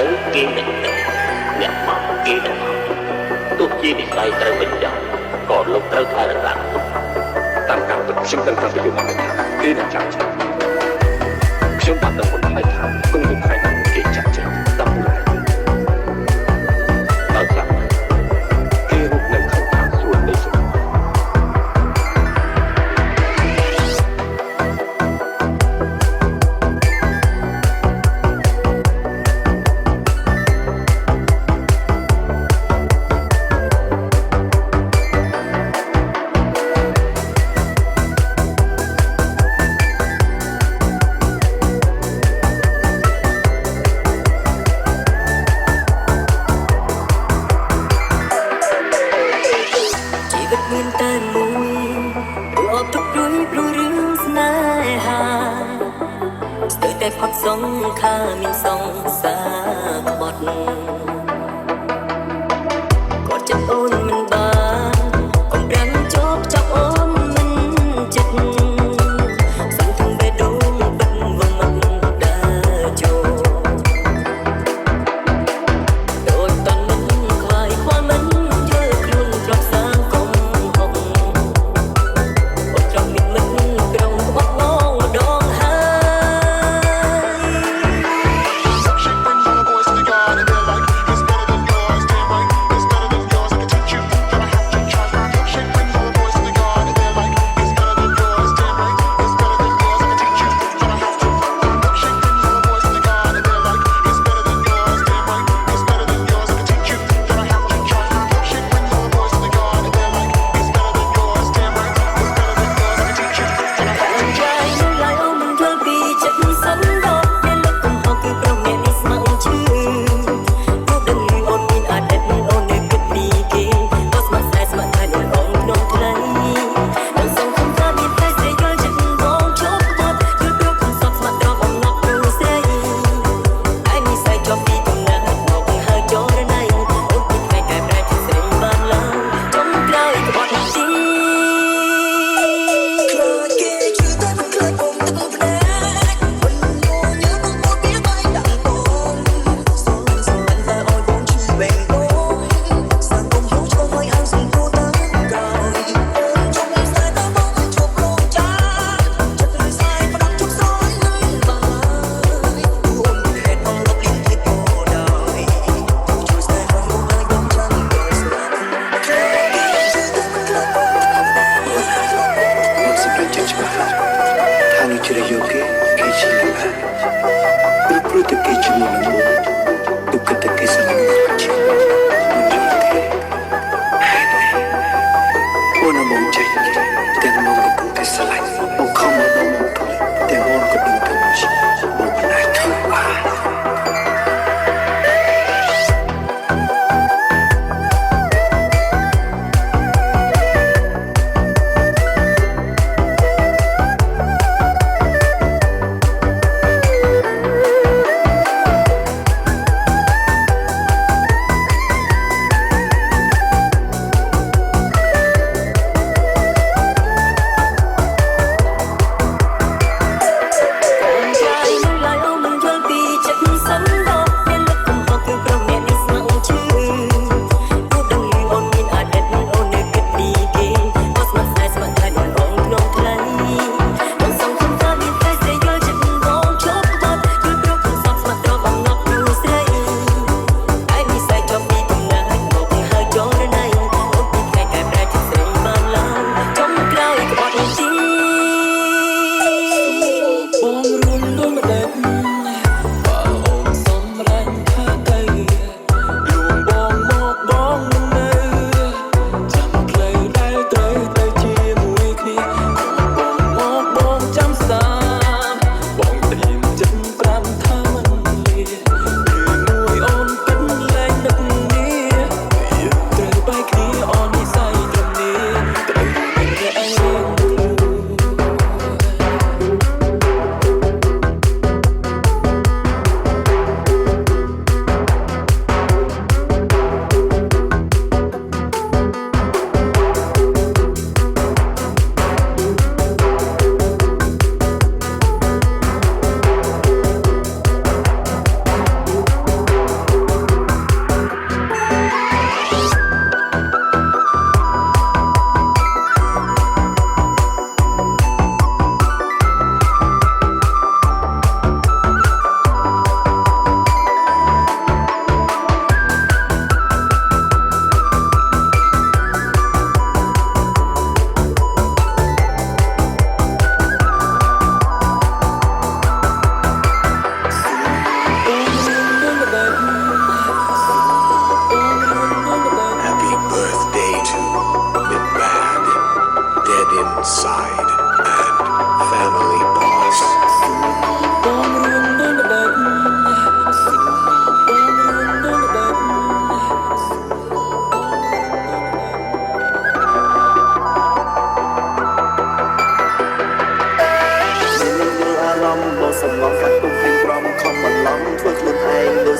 ទៅគេនឹងទៅអ្នកមកគេនឹងមកទោះជានិស័យត្រូវបញ្ចប់ក៏លោកត្រូវថែរក្សាតាមការពិតខ្ញុំដឹងថាពីមកថាគេនឹងចាំចាំខ្ញុំបានដឹងខ្លួនហើយថាគង់នឹងថ្ងៃណាគេចាំចាំតាមខ្លួនដល់ចាំគេរកនៅខាងខាងសួននៃសុខផុតសង្ខារមានសង្សារក្បត់គាត់ចិត្តអូនមិនបានកុំប្រាំជោគចាប់អូនមិនចិត្តសំទងបេះដូងបិទវងមកដើរចូលដូចតមិនខ្វាយខ្វល់មិនធ្វើខ្លួនត្រប់សាកុំហុកអូនត្រង់មានមិនក្រុងក្បត់ងម្ដងហើយ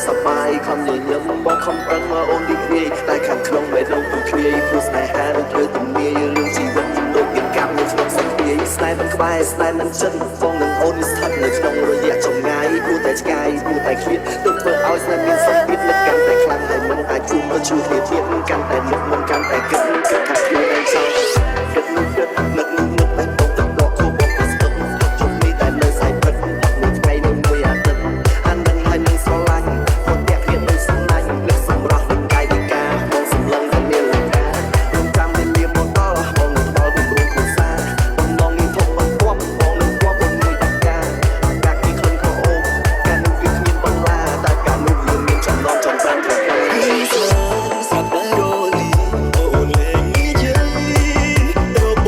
សប្បាយខំញញឹមបងខំប្រឹងអូនរីករាយតែខាងក្នុងបេះដូងគឺគ្នាព្រោះស្នេហាដូចធ្វើទំនាយរឿងជីវិតដូចមានកម្មនៅក្នុងសន្តិស្នេហ៍មិនក្បែរស្នេហ៍មិនចិត្តបងនឹងអូនស្ថិតនៅក្នុងរយៈចម្ងាយព្រោះតែឆ្ងាយព្រោះតែឃ្លាតទើបធ្វើឲ្យស្នេហ៍មានសម្ពាធនឹកកាន់តែខ្លាំងហើយមិនអាចជួបទៅជួបគ្នាទៀតកាន់តែនឹកមិនកាន់តែគិតថាខ្លួនឯងចង់គិតនឹកនឹកតែតទៅដកខូបបងស្ទើរជុំនេះតែនៅស្អែកពិតមួយថ្ងៃនៅមួយអាទិត្យអាននឹងហើយនឹងស្រឡាញ់គាត់តែគ្នានឹងសំណាញ់លឹកសម្រស់នឹងកាយវិការបងសម្លឹងតែមានលំការរំចាំតែមានមកដល់បងនឹងដល់ពីគ្រូគ្រួសារបំណងនេះធំបំពំបងនឹងគប់បងមួយតកាកាគីខុនខោអូការនោះវាគ្មានបន្លាតែការនោះវាមានចំណងចំប្រាំប្រការសាប់រោលីអូនលេងនិយាយរក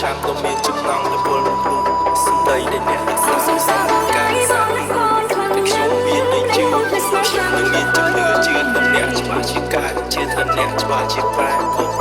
ចាំក៏មានចំណងទៅពលគ្រូសំដីដែលអ្នករក្សាការសាប់តែខ្ញុំមានដូចជឿខ្ញុំនឹងមានជំនឿជឿថាអ្នកច្បាស់ជាកាយជាថាអ្នកច្បាស់ជាប្រែ